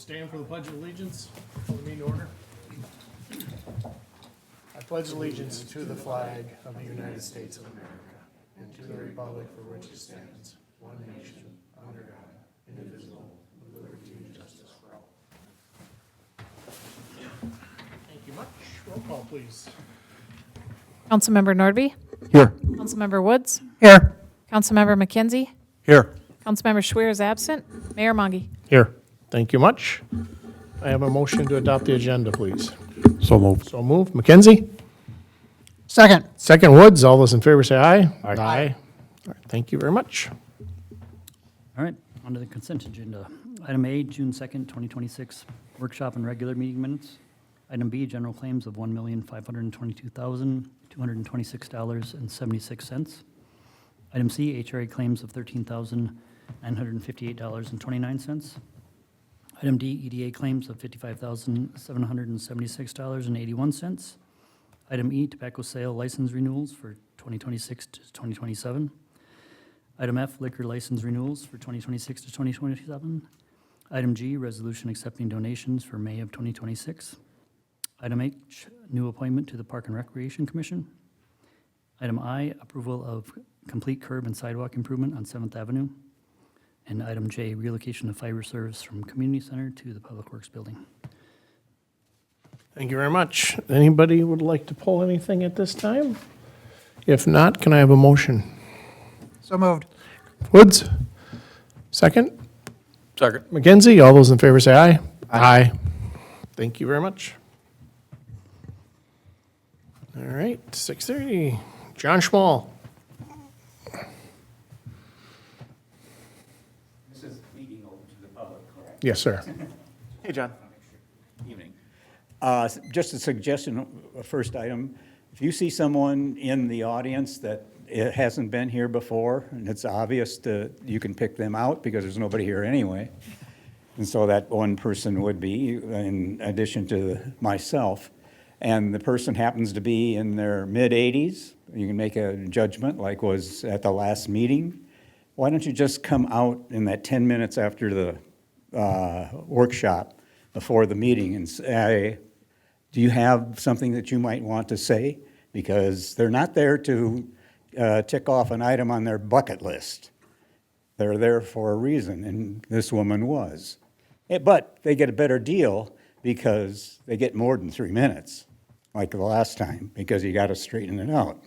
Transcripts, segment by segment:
stand for the Pledge of Allegiance. Call the meeting to order. I pledge allegiance to the flag of the United States of America and to the republic for which it stands, one nation, under God, indivisible, with liberty and justice for all. Thank you much. Roll call, please. Councilmember Nordby, Here. Councilmember Woods, Here. Councilmember McKenzie, Here. Councilmember Schweer is absent, Mayor Monge. Here. Thank you much. I have a motion to adopt the agenda, please. So moved. So moved. McKenzie? Second. Second, Woods. All those in favor say aye. Aye. All right, thank you very much. All right, on to the consent agenda. Item A, June 2nd, 2026, workshop and regular meeting minutes. Item B, general claims of $1,522,226.76. Item C, HRA claims of $13,958.29. Item D, EDA claims of $55,776.81. Item E, tobacco sale license renewals for 2026 to 2027. Item F, liquor license renewals for 2026 to 2027. Item G, resolution accepting donations for May of 2026. Item H, new appointment to the Park and Recreation Commission. Item I, approval of complete curb and sidewalk improvement on 7th Avenue. And item J, relocation of fiber service from Community Center to the Public Works Building. Thank you very much. Anybody would like to pull anything at this time? If not, can I have a motion? So moved. Woods? Second? Second. McKenzie? All those in favor say aye. Aye. Thank you very much. All right, 6:30. John Schmall. This is meeting open to the public, correct? Yes, sir. Hey, John. Evening. Just a suggestion, first item, if you see someone in the audience that it hasn't been here before, and it's obvious you can pick them out because there's nobody here anyway. And so that one person would be, in addition to myself, and the person happens to be in their mid-80s, you can make a judgment like was at the last meeting. Why don't you just come out in that 10 minutes after the workshop before the meeting and say, do you have something that you might want to say? Because they're not there to tick off an item on their bucket list. They're there for a reason, and this woman was. But they get a better deal because they get more than 3 minutes, like the last time, because you got to straighten it out.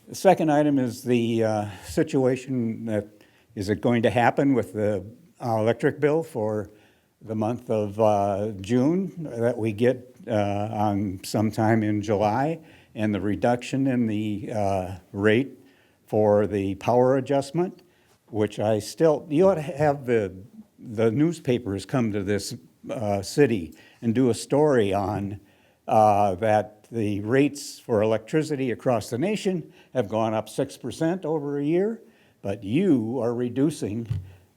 The second item is the situation that, is it going to happen with the electric bill for the month of June that we get on sometime in July, and the reduction in the rate for the power adjustment, which I still, you ought to have the newspapers come to this city and do a story on that the rates for electricity across the nation have gone up 6% over a year, but you are reducing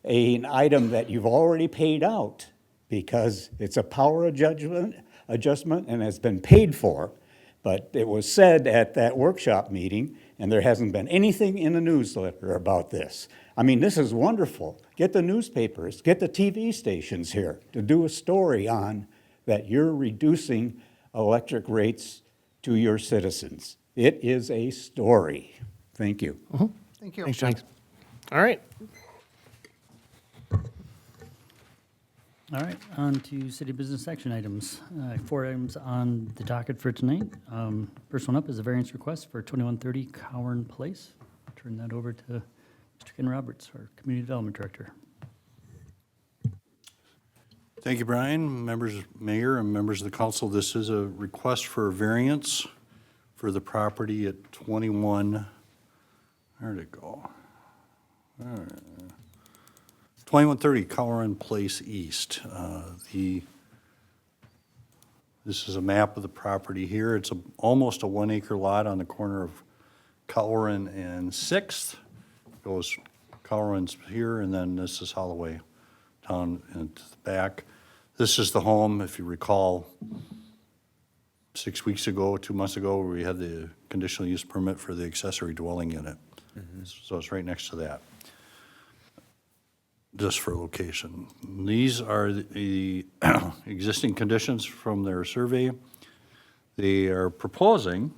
an item that you've already paid out because it's a power adjustment and has been paid for. But it was said at that workshop meeting, and there hasn't been anything in the newsletter about this. I mean, this is wonderful. Get the newspapers, get the TV stations here to do a story on that you're reducing electric rates to your citizens. It is a story. Thank you. Thank you. Thanks, John. All right. All right, on to city business action items. 4 items on the docket for tonight. First one up is a variance request for 2130 Cowan Place. Turn that over to Mr. Ken Roberts, our Community Development Director. Thank you, Brian. Members, Mayor, and members of the council, this is a request for a variance for the property at 21, where'd it go? 2130 Cowan Place East. This is a map of the property here. It's almost a 1 acre lot on the corner of Cowan and 6th. Goes Cowan's here, and then this is Holloway down into the back. This is the home, if you recall, 6 weeks ago, 2 months ago, where we had the conditional use permit for the accessory dwelling unit. So it's right next to that. just for location. These are the existing conditions from their survey. They are proposing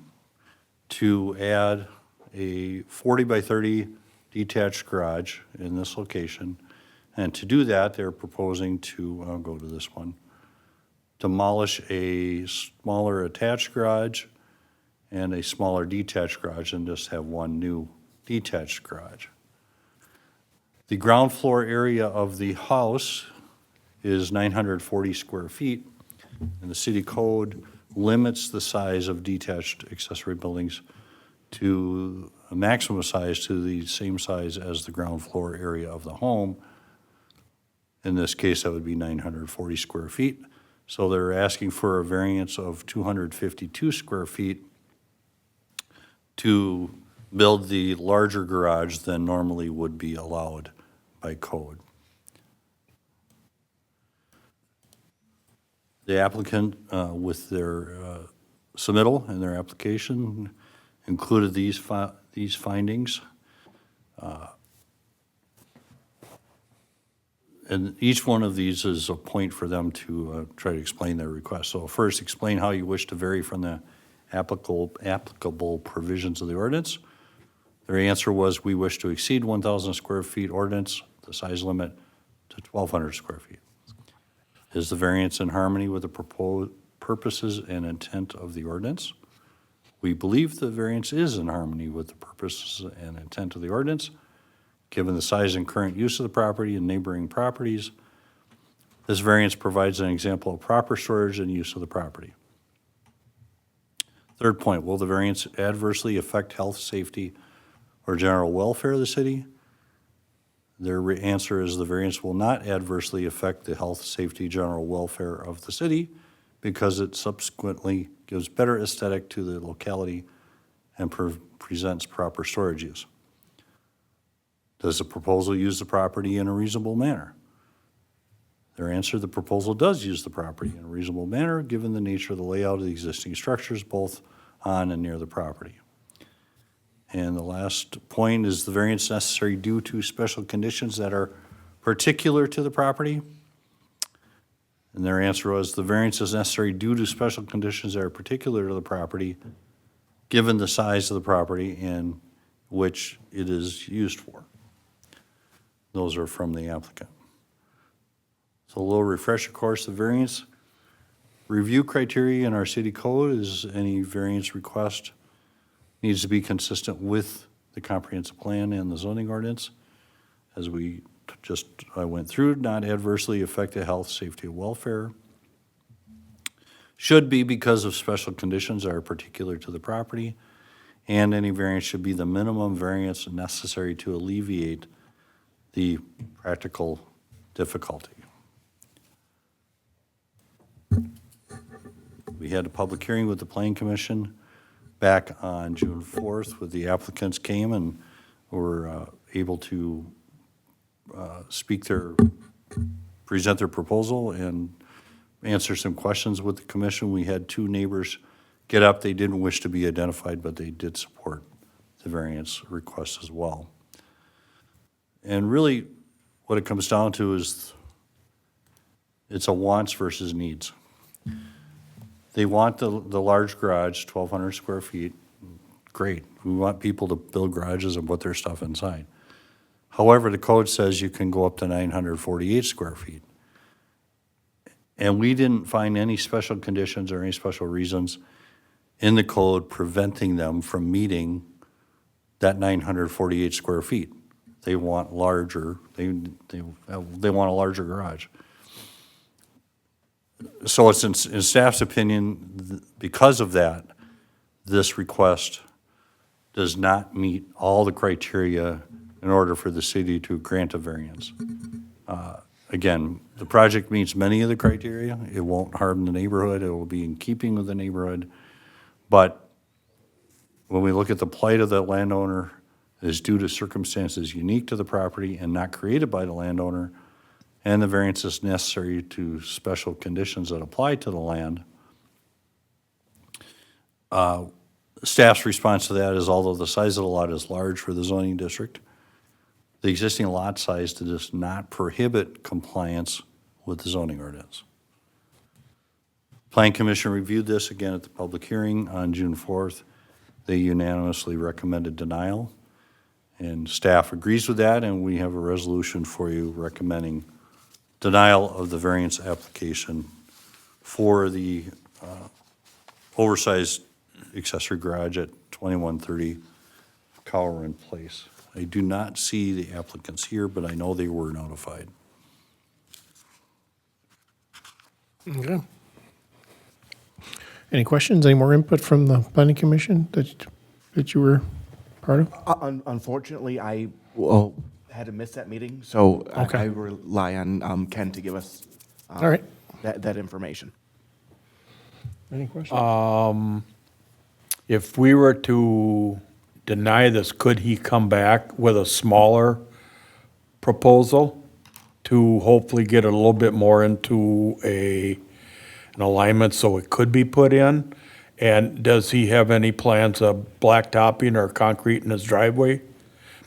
to add a 40 by 30 detached garage in this location. And to do that, they're proposing to, I'll go to this one, demolish a smaller attached garage and a smaller detached garage and just have one new detached garage. The ground floor area of the house is 940 square feet, and the city code limits the size of detached accessory buildings to a maximum size to the same size as the ground floor area of the home. In this case, that would be 940 square feet. So they're asking for a variance of 252 square feet to build the larger garage than normally would be allowed by code. The applicant, with their submittal and their application, included these findings. And each one of these is a point for them to try to explain their request. So first, explain how you wish to vary from the applicable provisions of the ordinance. Their answer was, we wish to exceed 1,000 square feet ordinance, the size limit, to 1,200 square feet. Is the variance in harmony with the proposed purposes and intent of the ordinance? We believe the variance is in harmony with the purposes and intent of the ordinance, given the size and current use of the property and neighboring properties. This variance provides an example of proper storage and use of the property. Third point, will the variance adversely affect health, safety, or general welfare of the city? Their answer is the variance will not adversely affect the health, safety, general welfare of the city because it subsequently gives better aesthetic to the locality and presents proper storage use. Does the proposal use the property in a reasonable manner? Their answer, the proposal does use the property in a reasonable manner given the nature of the layout of the existing structures both on and near the property. And the last point, is the variance necessary due to special conditions that are particular to the property? And their answer was, the variance is necessary due to special conditions that are particular to the property, given the size of the property in which it is used for. Those are from the applicant. So a little refresher course, the variance review criteria in our city code is any variance request needs to be consistent with the comprehensive plan and the zoning ordinance. As I went through, not adversely affect the health, safety, or welfare. Should be because of special conditions that are particular to the property, and any variance should be the minimum variance necessary to alleviate the practical difficulty. We had a public hearing with the Planning Commission back on June 4th, where the applicants came and were able to present their proposal and answer some questions with the commission. We had two neighbors get up. They didn't wish to be identified, but they did support the variance request as well. And really, what it comes down to is it's a wants versus needs. They want the large garage, 1,200 square feet. Great. We want people to build garages and put their stuff inside. However, the code says you can go up to 948 square feet. And we didn't find any special conditions or any special reasons in the code preventing them from meeting that 948 square feet. They want larger, they want a larger garage. So it's in staff's opinion, because of that, this request does not meet all the criteria in order for the city to grant a variance. Again, the project meets many of the criteria. It won't harm the neighborhood. It will be in keeping with the neighborhood. But when we look at the plight of the landowner, it is due to circumstances unique to the property and not created by the landowner, and the variance is necessary to special conditions that apply to the land. Staff's response to that is, although the size of the lot is large for the zoning district, the existing lot size does not prohibit compliance with the zoning ordinance. Plan Commission reviewed this again at the public hearing on June 4th. They unanimously recommended denial, and staff agrees with that, and we have a resolution for you recommending denial of the variance application for the oversized accessory garage at 2130 Cowron Place. I do not see the applicants here, but I know they were notified. Okay. Any questions, any more input from the planning commission that you were part of? Unfortunately, I had to miss that meeting, so Okay. I rely on Ken to give us All right. that information. Any questions? If we were to deny this, could he come back with a smaller proposal to hopefully get a little bit more into an alignment so it could be put in? And does he have any plans of blacktopping or concrete in his driveway?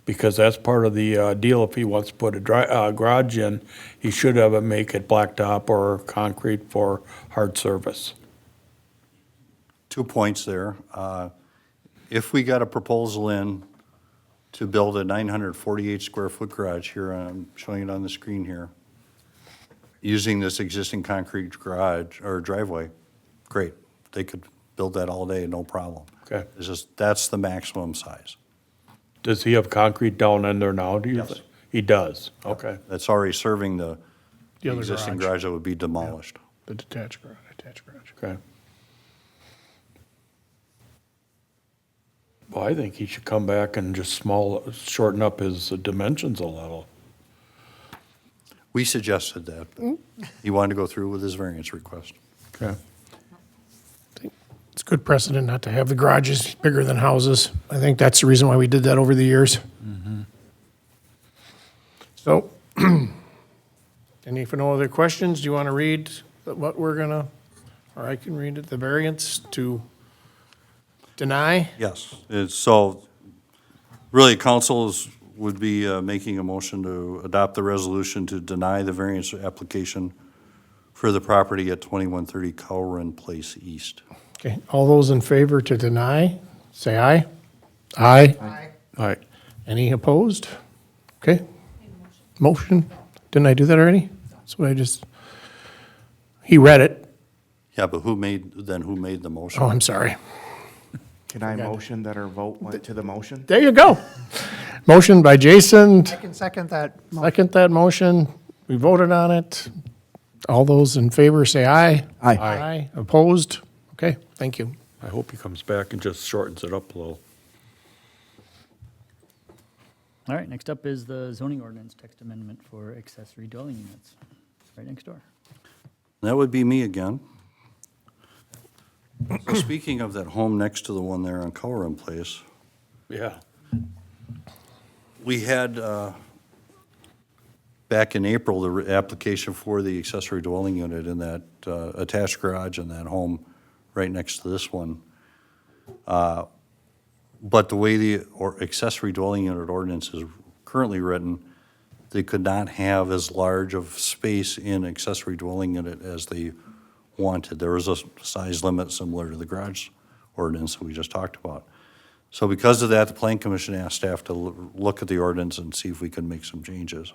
Because that's part of the deal. If he wants to put a garage in, he should have it make it blacktop or concrete for hard service. 2 points there. If we got a proposal in to build a 948 square foot garage here, I'm showing it on the screen here, using this existing concrete garage or driveway, great. They could build that all day, no problem. Okay. It's just, that's the maximum size. Does he have concrete down in there now, do you Yes. think? He does, okay. That's already serving the The other existing garage. garage that would be demolished. The detached garage. Okay. Well, I think he should come back and just shorten up his dimensions a little. We suggested that. But he wanted to go through with his variance request. Okay. It's good precedent not to have the garages bigger than houses. I think that's the reason why we did that over the years. So, for no other questions, do you want to read what we're gonna, or I can read it, the variance to deny? Yes, so really, would be making a motion to adopt the resolution to deny the variance application for the property at 2130 Cowron Place East. Okay, all those in favor to deny, say aye. Aye. All right. Any opposed? Okay. Motion, didn't I do that already? That's what he read it. Yeah, but who made the motion? Oh, I'm sorry. Can I motion that our vote went to the motion? There you go. Motion by Jason, I can second that. second that motion. We voted on it. All those in favor say aye. Aye. Aye. Opposed? Okay, thank you. I hope he comes back and just shortens it up a little. All right, next up is the zoning ordinance text amendment for accessory dwelling units, right next door. That would be me again. So speaking of that home next to the one there on Cowron Place, Yeah. we had, back in April, the application for the accessory dwelling unit in that attached garage in that home right next to this one. But the way the accessory dwelling unit ordinance is currently written, they could not have as large of space in accessory dwelling unit as they wanted. There was a size limit similar to the garage ordinance that we just talked about. So because of that, the Plan Commission asked staff to look at the ordinance and see if we could make some changes.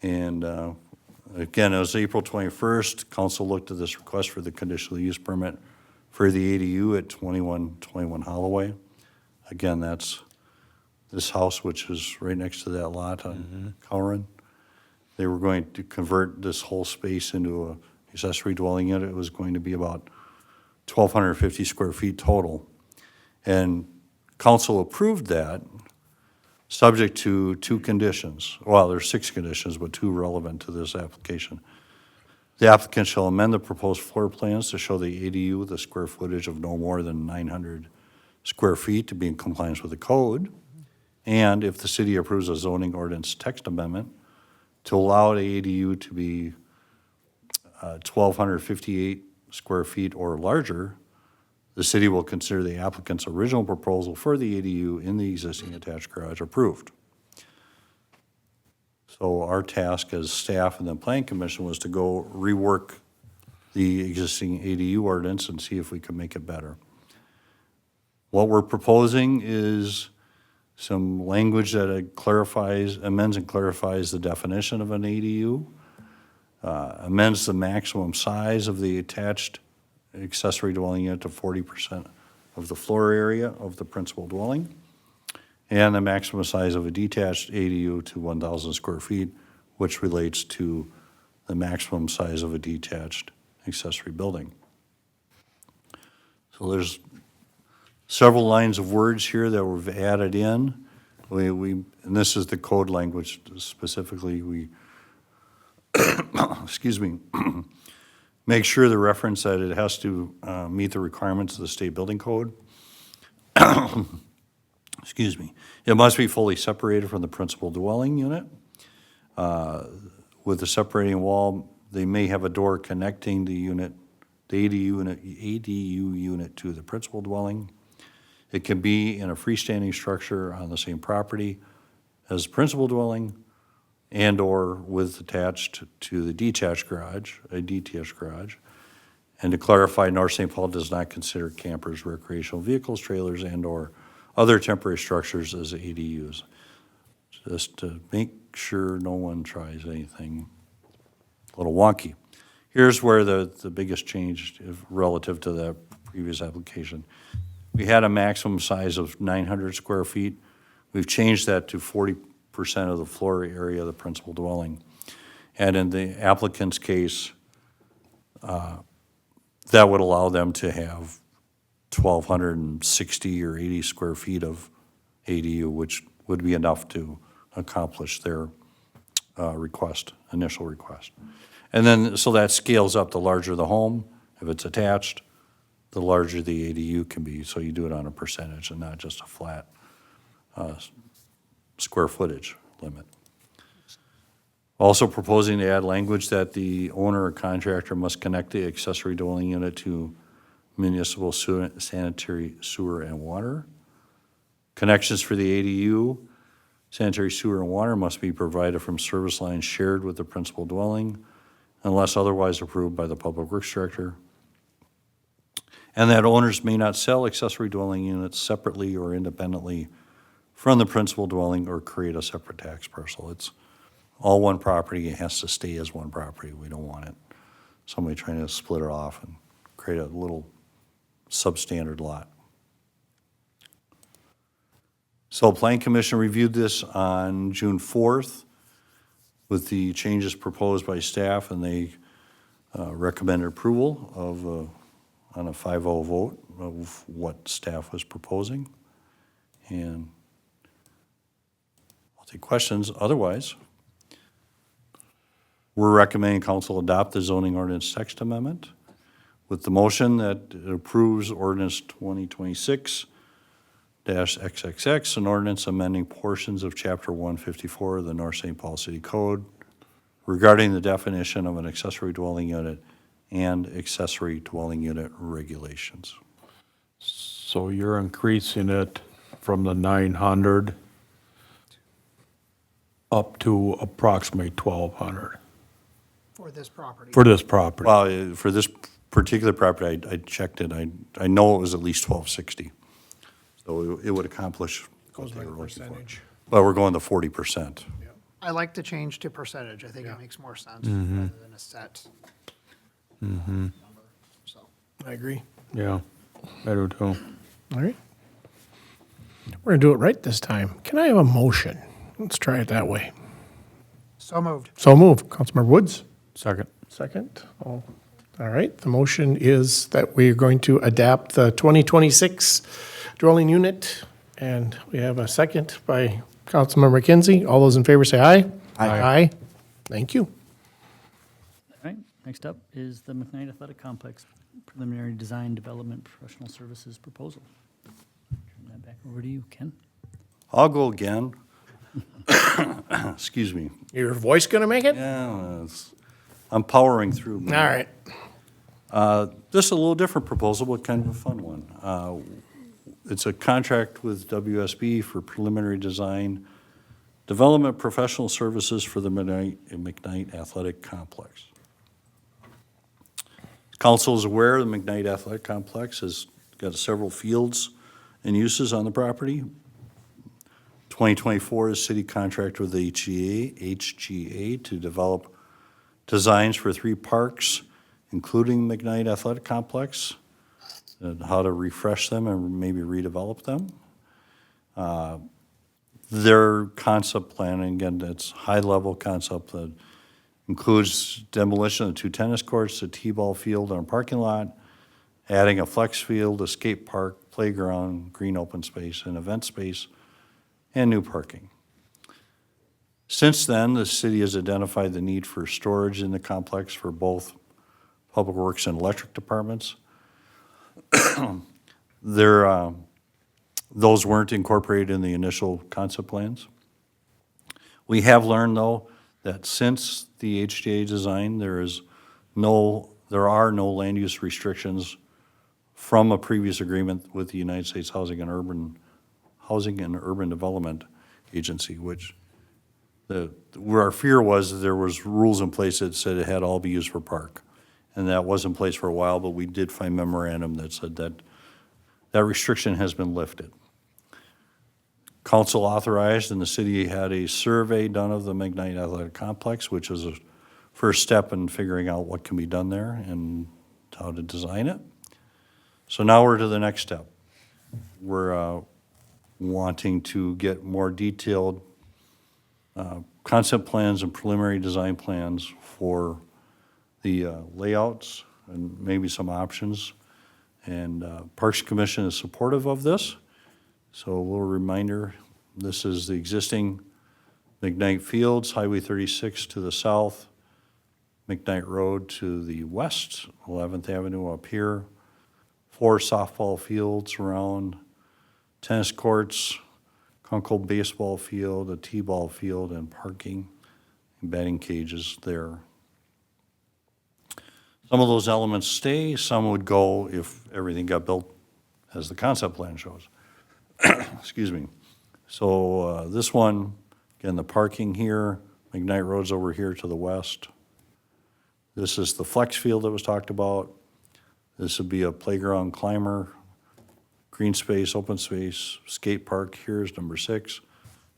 And again, it was April 21st, council looked at this request for the conditional use permit for the ADU at 2121 Holloway. Again, that's this house, which is right next to that lot on Cowron. They were going to convert this whole space into a accessory dwelling unit. It was going to be about 1,250 square feet total. And council approved that, subject to 2 conditions. Well, there's 6 conditions, but 2 relevant to this application. The applicant shall amend the proposed floor plans to show the ADU with a square footage of no more than 900 square feet to be in compliance with the code. And if the city approves a zoning ordinance text amendment, to allow the ADU to be 1,258 square feet or larger, the city will consider the applicant's original proposal for the ADU in the existing attached garage approved. So our task as staff and the planning commission was to go rework the existing ADU ordinance and see if we could make it better. What we're proposing is some language that clarifies, amends and clarifies the definition of an ADU, amends the maximum size of the attached accessory dwelling unit to 40% of the floor area of the principal dwelling, and the maximum size of a detached ADU to 1,000 square feet, which relates to the maximum size of a detached accessory building. So there's several lines of words here that we've added in. And this is the code language specifically. We, excuse me, make sure the reference that it has to meet the requirements of the state building code. Excuse me. It must be fully separated from the principal dwelling unit. With the separating wall, they may have a door connecting the unit, the ADU unit to the principal dwelling. It can be in a freestanding structure on the same property as the principal dwelling and/or with attached to the detached garage, a detached garage. And to clarify, North St. Paul does not consider campers, recreational vehicles, trailers, and/or other temporary structures as ADUs. Just to make sure no one tries anything a little wonky. Here's where the biggest change relative to the previous application. We had a maximum size of 900 square feet. We've changed that to 40% of the floor area of the principal dwelling. And in the applicant's case, that would allow them to have 1,260 or 80 square feet of ADU, which would be enough to accomplish their initial request. And then, so that scales up. The larger the home, if it's attached, the larger the ADU can be. So you do it on a percentage and not just a flat square footage limit. Also proposing to add language that the owner or contractor must connect the accessory dwelling unit to municipal sanitary sewer and water. Connections for the ADU, sanitary sewer and water must be provided from service lines shared with the principal dwelling unless otherwise approved by the public works director. And that owners may not sell accessory dwelling units separately or independently from the principal dwelling or create a separate tax parcel. It's all one property. It has to stay as one property. We don't want it somebody trying to split it off and create a little substandard lot. So Planning Commission reviewed this on June 4th with the changes proposed by staff, and they recommended approval of, on a 5-0 vote of what staff was proposing. And I'll take questions. Otherwise, we're recommending council adopt the zoning ordinance text amendment with the motion that it approves ordinance 2026-XXX, an ordinance amending portions of chapter 154 of the North St. Paul City Code regarding the definition of an accessory dwelling unit and accessory dwelling unit regulations. So you're increasing it from the 900 up to approximately 1,200 For this property. for this property. Well, for this particular property, I checked it. I know it was at least 1,260. So it would accomplish what Goes they by were the looking for. percentage. Well, we're going to 40%. I like to change to percentage. I think Yeah. it makes more sense rather than a set. Number. So, I agree. Yeah, I do too. All right. We're gonna do it right this time. Can I have a motion? Let's try it that way. so moved. So move. Councilmember Woods, Second. second. All right. The motion is that we are going to adapt the 2026 dwelling unit. And we have a second by Councilmember McKenzie. All those in favor say aye. Aye. Aye. Thank you. All right, next up is the McKnight Athletic Complex Preliminary Design Development Professional Services Proposal. Turn that back over to you, Ken. I'll go again. Excuse me. Your voice gonna make it? Yeah, I'm powering through. All right. This is a little different proposal, but kind of a fun one. It's a contract with WSB for preliminary design Development professional services for the McKnight Athletic Complex. Council is aware the McKnight Athletic Complex has got several fields and uses on the property. 2024 is city contract with the HGA to develop designs for 3 parks, including McKnight Athletic Complex, and how to refresh them and maybe redevelop them. Their concept plan, and again, that's high-level concept that includes demolition of 2 tennis courts, a T-ball field, and a parking lot, adding a flex field, a skate park, playground, green open space, and event space, and new parking. Since then, the city has identified the need for storage in the complex for both public works and electric departments. Those weren't incorporated in the initial concept plans. We have learned, though, that since the HDA design, there are no land use restrictions from a previous agreement with the United States Housing and Urban Development Agency, which where our fear was that there was rules in place that said it had all be used for park. And that was in place for a while, but we did find memorandum that said that that restriction has been lifted. Council authorized and the city had a survey done of the McKnight Athletic Complex, which is a first step in figuring out what can be done there and how to design it. So now we're to the next step. We're wanting to get more detailed concept plans and preliminary design plans for the layouts and maybe some options. And Parks Commission is supportive of this. So a little reminder, this is the existing McKnight Fields, Highway 36 to the south, McKnight Road to the west, 11th Avenue up here, 4 softball fields around, tennis courts, Kunkel baseball field, a T-ball field, and parking and batting cages there. Some of those elements stay, some would go if everything got built as the concept plan shows. Excuse me. So this one, again, the parking here, McKnight Road's over here to the west. This is the flex field that was talked about. This would be a playground climber, green space, open space, skate park, here's number 6.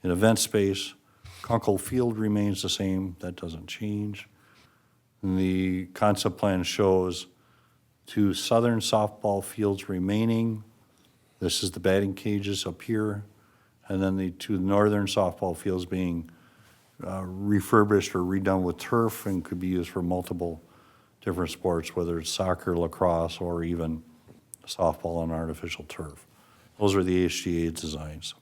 An event space, Kunkel Field remains the same, that doesn't change. And the concept plan shows 2 southern softball fields remaining. This is the batting cages up here, and then the 2 northern softball fields being refurbished or redone with turf and could be used for multiple different sports, whether it's soccer, lacrosse, or even softball on artificial turf. Those are the HGA designs.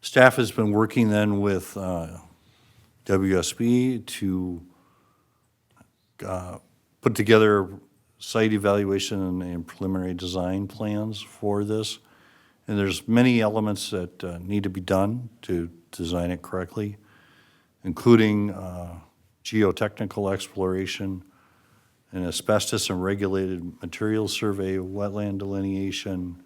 Staff has been working then with WSB to put together site evaluation and preliminary design plans for this. And there's many elements that need to be done to design it correctly, including geotechnical exploration, an asbestos and regulated materials survey, wetland delineation,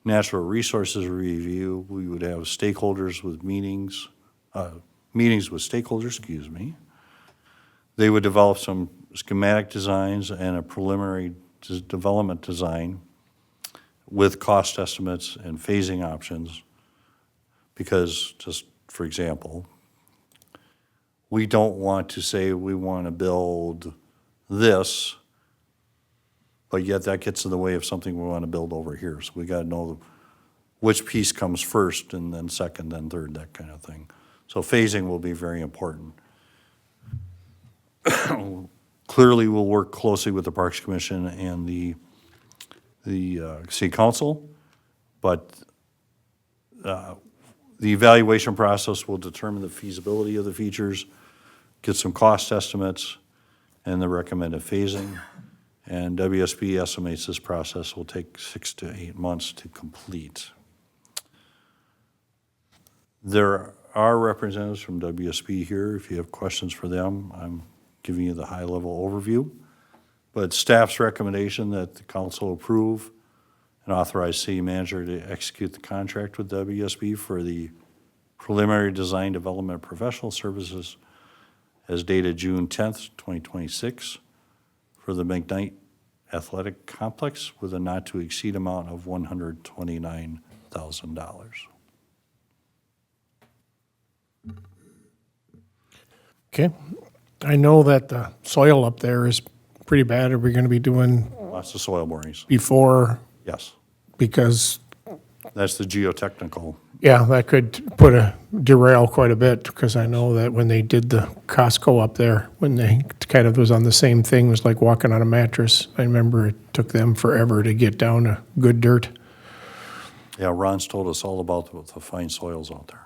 natural resources review. We would have stakeholders with meetings with stakeholders, excuse me. They would develop some schematic designs and a preliminary development design with cost estimates and phasing options. Because, just for example, we don't want to say we want to build this, but yet that gets in the way of something we want to build over here. So we got to know which piece comes first and then second, then third, that kind of thing. So phasing will be very important. Clearly, we'll work closely with the Parks Commission and the City Council, but the evaluation process will determine the feasibility of the features, get some cost estimates, and the recommended phasing. And WSB estimates this process will take 6 to 8 months to complete. There are representatives from WSB here. If you have questions for them, I'm giving you the high-level overview. But staff's recommendation that the council approve and authorize city manager to execute the contract with WSB for the preliminary design development professional services as dated June 10th, 2026 for the McKnight Athletic Complex with a not-to-exceed amount of $129,000. Okay. I know that the soil up there is pretty bad. Are we going to be doing Lots of soil borings, before, yes. because, That's the geotechnical. yeah, that could derail quite a bit, because I know that when they did the Costco up there, when they kind of was on the same thing, it was like walking on a mattress. I remember it took them forever to get down to good dirt. Yeah, Ron's told us all about the fine soils out there.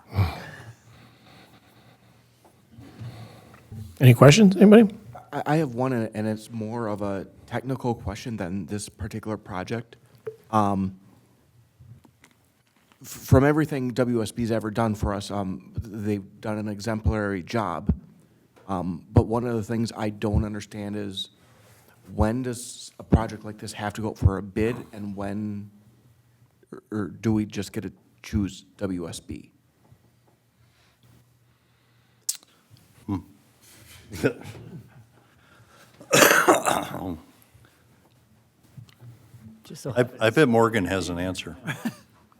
Any questions, anybody? I have one, and it's more of a technical question than this particular project. From everything WSB's ever done for us, they've done an exemplary job. But one of the things I don't understand is, when does a project like this have to go for a bid, and when, or do we just get to choose WSB? Just so I bet Morgan has an answer. It's a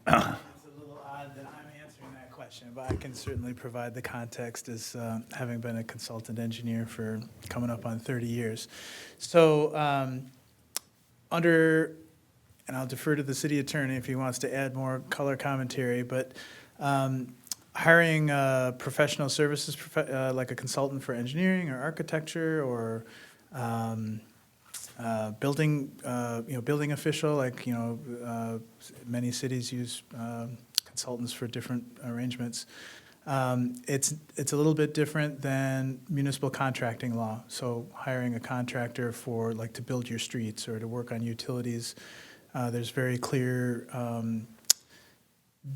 little odd that I'm answering that question, but I can certainly provide the context as having been a consultant engineer for coming up on 30 years. So and I'll defer to the city attorney if he wants to add more color commentary, but hiring professional services, like a consultant for engineering or architecture or building, building official, like, many cities use consultants for different arrangements. It's a little bit different than municipal contracting law. So hiring a contractor for, like, to build your streets or to work on utilities, there's very clear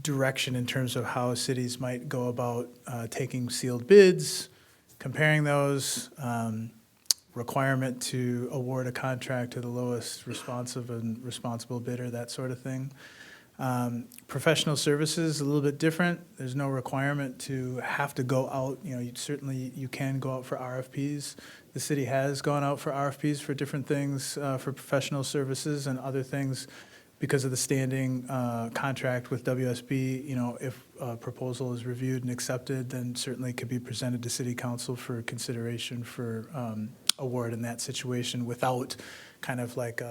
direction in terms of how cities might go about taking sealed bids, comparing those, requirement to award a contract to the lowest responsive and responsible bidder, that sort of thing. Professional services, a little bit different. There's no requirement to have to go out. You can go out for RFPs. The city has gone out for RFPs for different things, for professional services and other things. Because of the standing contract with WSB, if a proposal is reviewed and accepted, then certainly it could be presented to city council for consideration for award in that situation without kind of like,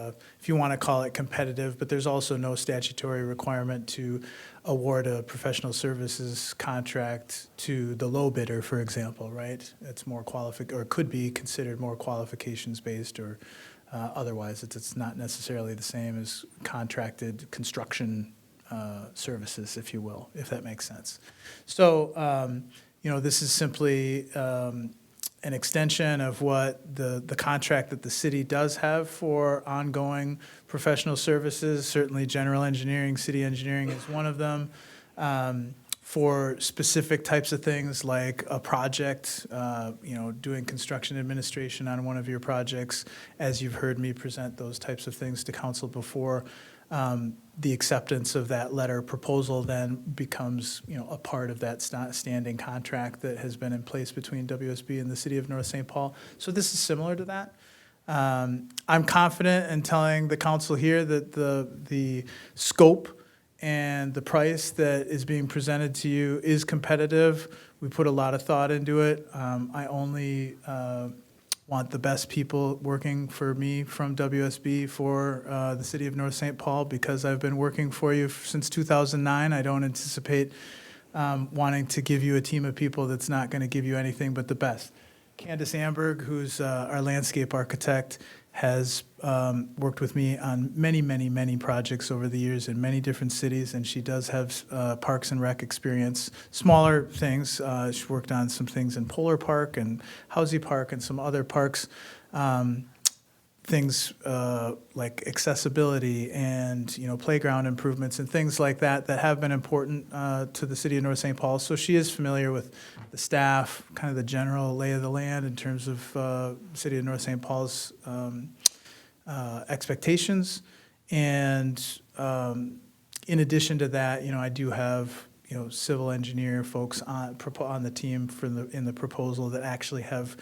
if you want to call it competitive, but there's also no statutory requirement to award a professional services contract to the low bidder, for example, right? It's more or could be considered more qualifications-based or otherwise, it's not necessarily the same as contracted construction services, if you will, if that makes sense. So, this is simply an extension of what the contract that the city does have for ongoing professional services. Certainly, general engineering, city engineering is one of them. For specific types of things like a project, doing construction administration on one of your projects, as you've heard me present those types of things to council before, the acceptance of that letter proposal then becomes, a part of that standing contract that has been in place between WSB and the city of North St. Paul. So this is similar to that. I'm confident in telling the council here that the scope and the price that is being presented to you is competitive. We put a lot of thought into it. I only want the best people working for me from WSB for the city of North St. Paul because I've been working for you since 2009. I don't anticipate wanting to give you a team of people that's not going to give you anything but the best. Candace Amberg, who's our landscape architect, has worked with me on many, many, many projects over the years in many different cities, and she does have Parks and Rec experience, smaller things. She worked on some things in Polar Park and Housey Park and some other parks, things like accessibility and playground improvements and things like that that have been important to the city of North St. Paul. So she is familiar with the staff, kind of the general lay of the land in terms of city of North St. Paul's expectations. And in addition to that, I do have, civil engineer folks on the team in the proposal that actually have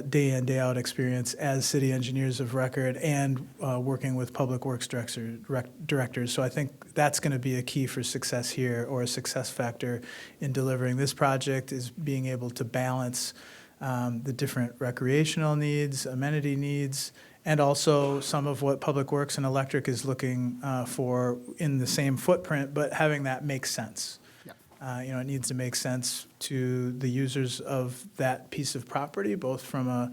day in, day out experience as city engineers of record and working with public works directors. So I think that's going to be a key for success here, or a success factor in delivering this project, is being able to balance the different recreational needs, amenity needs, and also some of what Public Works and Electric is looking for in the same footprint, but having that make sense. It needs to make sense to the users of that piece of property, both from a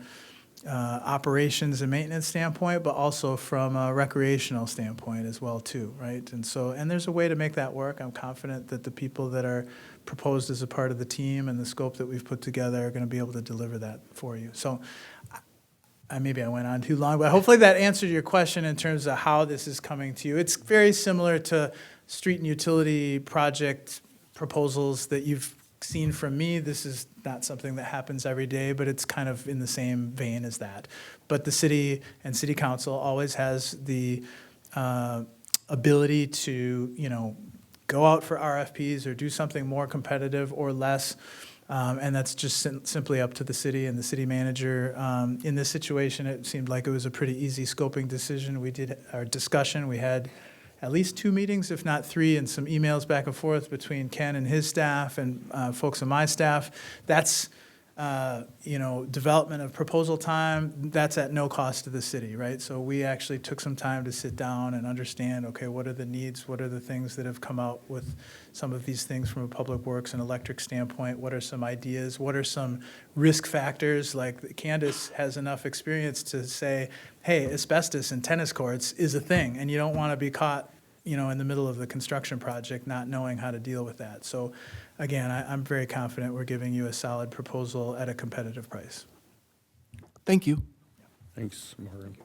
operations and maintenance standpoint, but also from a recreational standpoint as well too, right? And there's a way to make that work. I'm confident that the people that are proposed as a part of the team and the scope that we've put together are going to be able to deliver that for you. So maybe I went on too long, but hopefully that answered your question in terms of how this is coming to you. It's very similar to street and utility project proposals that you've seen from me. This is not something that happens every day, but it's kind of in the same vein as that. But the city and city council always has the ability to, go out for RFPs or do something more competitive or less. And that's just simply up to the city and the city manager. In this situation, it seemed like it was a pretty easy scoping decision. We did our discussion. We had at least 2 meetings, if not 3, and some emails back and forth between Ken and his staff and folks on my staff. That's, development of proposal time. That's at no cost to the city, right? So we actually took some time to sit down and understand, okay, what are the needs? What are the things that have come out with some of these things from a public works and electric standpoint? What are some ideas? What are some risk factors? Like Candace has enough experience to say, hey, asbestos in tennis courts is a thing, and you don't want to be caught, in the middle of the construction project not knowing how to deal with that. So again, I'm very confident we're giving you a solid proposal at a competitive price. Thank you. Thanks, Morgan.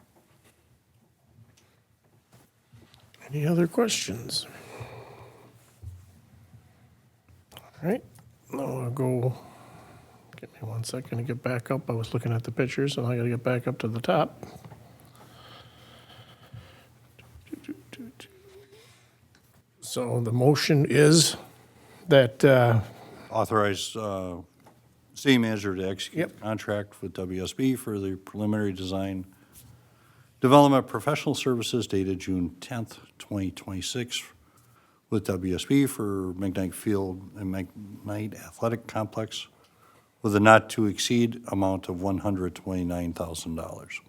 Any other questions? All right, now I'll go, give me 1 second to get back up. I was looking at the pictures, and I gotta get back up to the top. So the motion is that, Authorize city manager to execute Yep. a contract with WSB for the preliminary design development professional services dated June 10th, 2026, with WSB for McKnight Field and McKnight Athletic Complex with a not-to-exceed amount of $129,000.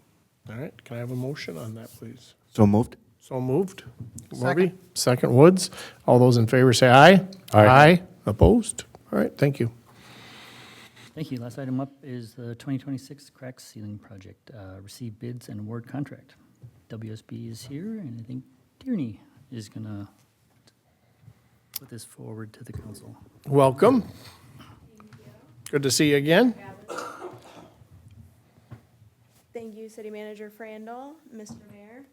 all right, can I have a motion on that, please? So moved. So moved. Morby, second Woods. All those in favor say aye. Aye. Opposed? All right, thank you. Thank you. Last item up is the 2026 crack ceiling project. Receive bids and award contract. WSB is here, and I think Tierney is going to put this forward to the council. Welcome. Good to see you again. Thank you, City Manager Frandl, Mr. Mayor.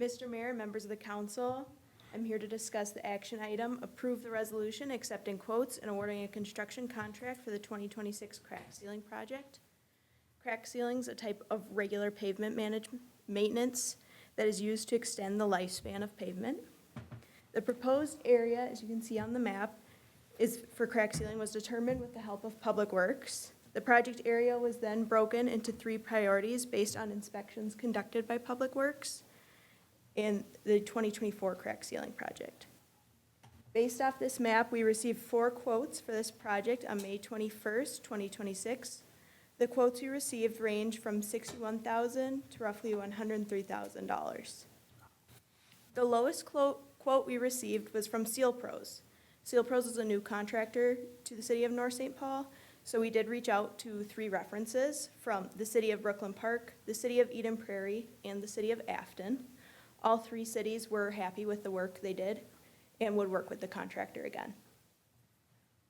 Mr. Mayor, members of the council, I'm here to discuss the action item, approve the resolution accepting quotes and awarding a construction contract for the 2026 crack ceiling project. Crack ceilings, a type of regular pavement maintenance that is used to extend the lifespan of pavement. The proposed area, as you can see on the map, is for crack sealing was determined with the help of Public Works. The project area was then broken into 3 priorities based on inspections conducted by Public Works and the 2024 crack ceiling project. Based off this map, we received 4 quotes for this project on May 21st, 2026. The quotes we received range from $61,000 to roughly $103,000. The lowest quote we received was from Seal Pros. Seal Pros is a new contractor to the city of North St. Paul, so we did reach out to 3 references from the city of Brooklyn Park, the city of Eden Prairie, and the city of Afton. All 3 cities were happy with the work they did and would work with the contractor again.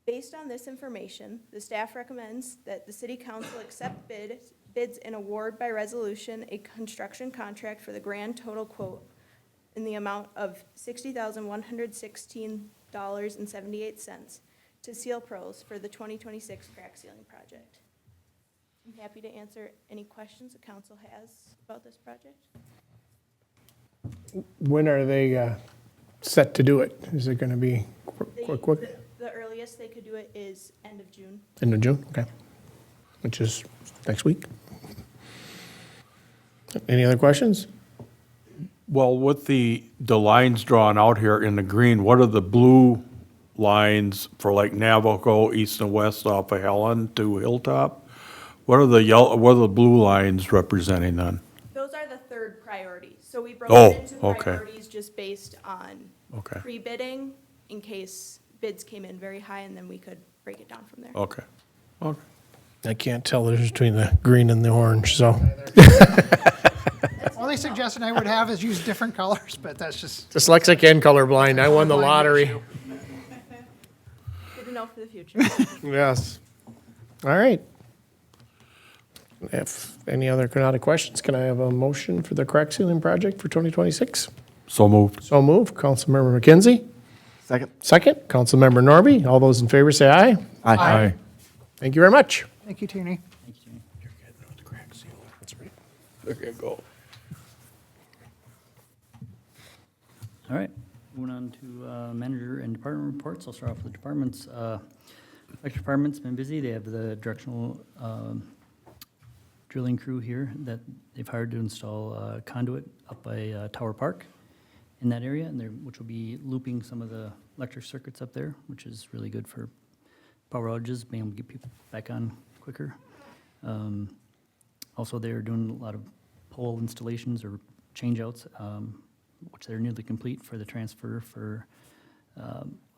Based on this information, the staff recommends that the city council accept bids and award by resolution a construction contract for the grand total quote in the amount of $60,116.78 to Seal Pros for the 2026 crack ceiling project. I'm happy to answer any questions the council has about this project. When are they set to do it? Is it going to be quick? The earliest they could do it is end of June. End of June? Okay. Which is next week. Any other questions? Well, with the lines drawn out here in the green, what are the blue lines for like Navajo, east and west off of Helen to Hilltop? What are the blue lines representing then? Those are the third priority. So we broke Oh, it into okay. priorities just based on Okay, pre-bidding in case bids came in very high, and then we could break it down from there. okay, okay. I can't tell the difference between the green and the orange, so Only suggestion I would have is use different colors, but that's just, dyslexic and colorblind. I won the lottery. Good to know for the future. Yes. All right. If any other questions, can I have a motion for the crack ceiling project for 2026? So moved. So moved. Councilmember McKenzie. Second. Second. Councilmember Nordby. All those in favor say aye. Aye. Thank you very much. thank you, Tierney. Thank you, Jamie. Okay, go. All right, moving on to manager and department reports. I'll start off with the departments. Electric department's been busy. They have the directional drilling crew here that they've hired to install conduit up by Tower Park in that area, and which will be looping some of the electric circuits up there, which is really good for power outages, being able to get people back on quicker. Also, they're doing a lot of pole installations or changeouts, which they're nearly complete for the transfer for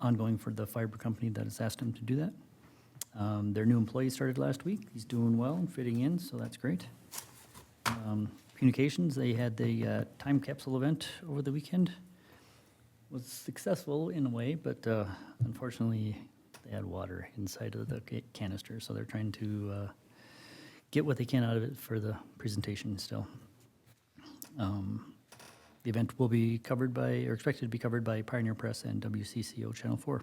ongoing for the fiber company that has asked them to do that. Their new employee started last week. He's doing well and fitting in, so that's great. Communications, they had the time capsule event over the weekend. Was successful in a way, but unfortunately, they had water inside of the canister, so they're trying to get what they can out of it for the presentation still. The event will be covered by, or expected to be covered by Pioneer Press and WCCO Channel 4.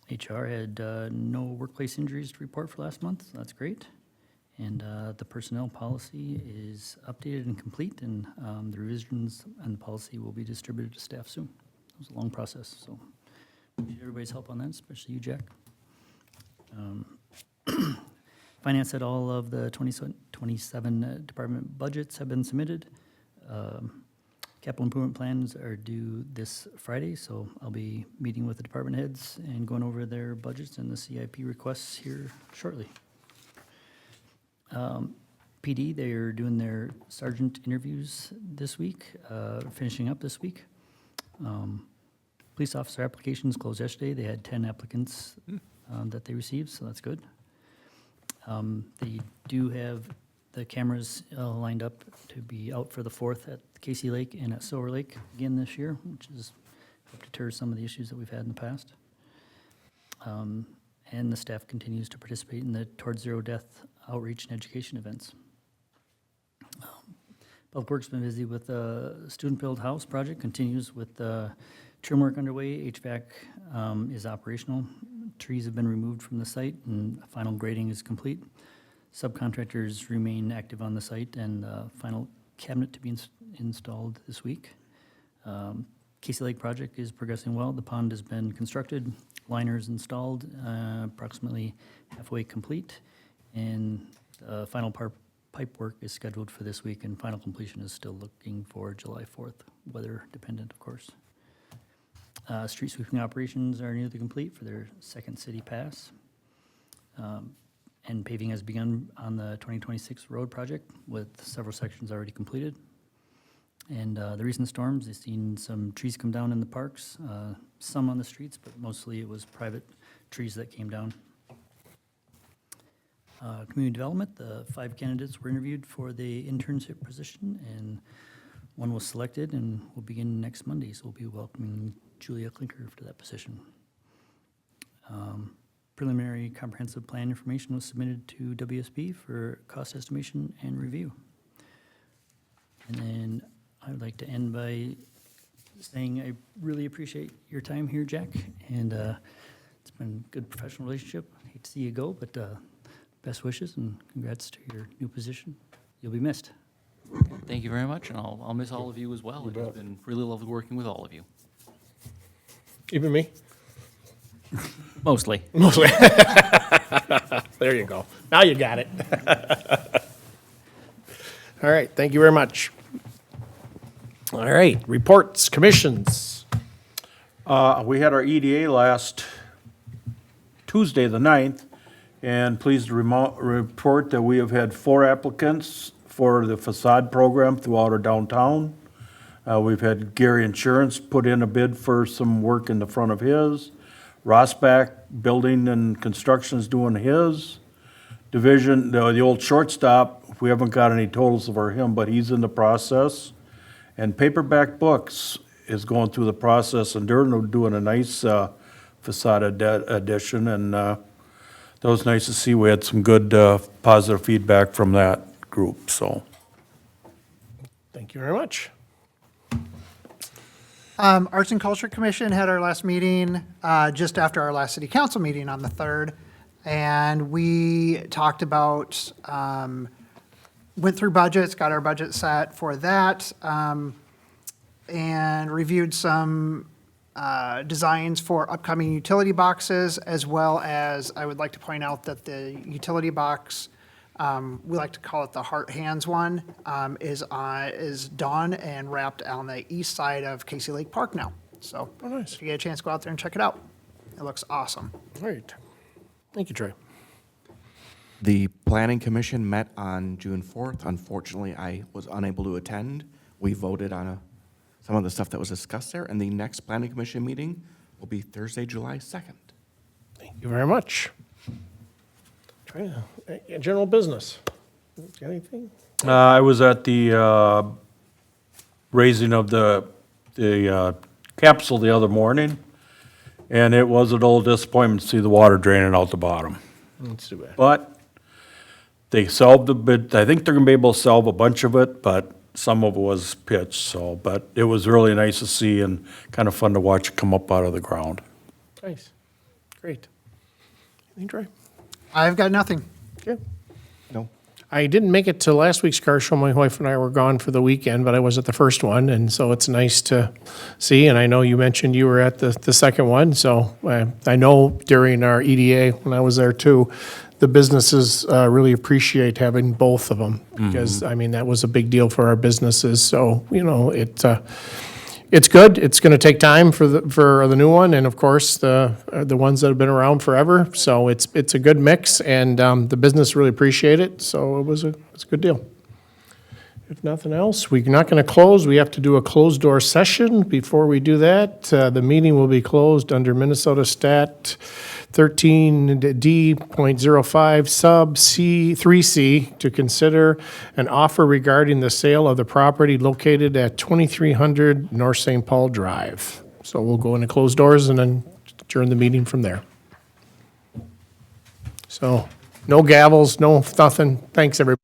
HR had no workplace injuries to report for last month, so that's great. And the personnel policy is updated and complete, and the revisions and the policy will be distributed to staff soon. It was a long process, so need everybody's help on that, especially you, Jack. Finance said all of the 27 department budgets have been submitted. Capital improvement plans are due this Friday, so I'll be meeting with the department heads and going over their budgets and the CIP requests here shortly. PD, they're doing their sergeant interviews this week, finishing up this week. Police officer applications closed yesterday. They had 10 applicants that they received, so that's good. They do have the cameras lined up to be out for the 4th at Casey Lake and at Silver Lake again this year, which is helped deter some of the issues that we've had in the past. And the staff continues to participate in the Towards Zero Death outreach and education events. Public Works been busy with the student-built house project, continues with trim work underway. HVAC is operational. Trees have been removed from the site and final grading is complete. Subcontractors remain active on the site and final cabinet to be installed this week. Casey Lake project is progressing well. The pond has been constructed, liners installed, approximately halfway complete, and final pipe work is scheduled for this week, and final completion is still looking for July 4th, weather dependent, of course. Street sweeping operations are nearly complete for their second city pass. And paving has begun on the 2026 road project with several sections already completed. And the recent storms, they've seen some trees come down in the parks, some on the streets, but mostly it was private trees that came down. Community development, the 5 candidates were interviewed for the internship position, and one was selected and will begin next Monday, so we'll be welcoming Julia Klinker to that position. Preliminary comprehensive plan information was submitted to WSB for cost estimation and review. And then I would like to end by saying I really appreciate your time here, Jack, and it's been a good professional relationship. Hate to see you go, but best wishes and congrats to your new position. You'll be missed. Thank you very much, and I'll miss all of you as well. It has been really lovely working with all of you. Even me? Mostly. Mostly. There you go. Now you got it. All right, thank you very much. All right, reports, commissions. We had our EDA last Tuesday, the 9th, and pleased to report that we have had 4 applicants for the facade program throughout our downtown. We've had Gary Insurance put in a bid for some work in the front of his. Rossback Building and Construction's doing his. Division, the old shortstop, we haven't got any totals for him, but he's in the process. And Paperback Books is going through the process, and they're doing a nice facade addition, and that was nice to see. We had some good positive feedback from that group, so. Thank you very much. Arts and Culture Commission had our last meeting just after our last city council meeting on the 3rd. And we talked about, went through budgets, got our budget set for that, and reviewed some designs for upcoming utility boxes, as well as I would like to point out that the utility box, we like to call it the Heart Hands one, is done and wrapped on the east side of Casey Lake Park now. So Oh, nice. if you get a chance, go out there and check it out. It looks awesome. All right. Thank you, Trey. The Planning Commission met on June 4th. Unfortunately, I was unable to attend. We voted on some of the stuff that was discussed there, and the next Planning Commission meeting will be Thursday, July 2nd. Thank you very much. General business. Got anything? I was at the raising of the capsule the other morning, and it was a little disappointment to see the water draining out the bottom. That's too bad. But they solved a bit, I think they're gonna be able to solve a bunch of it, but some of it was pitched, so, but it was really nice to see and kind of fun to watch it come up out of the ground. Nice. Great. Anything, Trey? I've got nothing. Okay. No? I didn't make it to last week's car show. My wife and I were gone for the weekend, but I was at the first one, and so it's nice to see. And I know you mentioned you were at the second one, so I know during our EDA, when I was there too, the businesses really appreciate having both of them, because, I mean, that was a big deal for our businesses. So, you know, it's good. It's going to take time for the new one, and of course, the ones that have been around forever. So it's a good mix, and the business really appreciate it. So it's a good deal. If nothing else, we're not going to close. We have to do a closed door session. Before we do that, the meeting will be closed under Minnesota Stat 13D.05 sub C 3C to consider an offer regarding the sale of the property located at 2300 North St. Paul Drive. So we'll go into closed doors and then adjourn the meeting from there. So no gavels, no nothing. Thanks, everybody.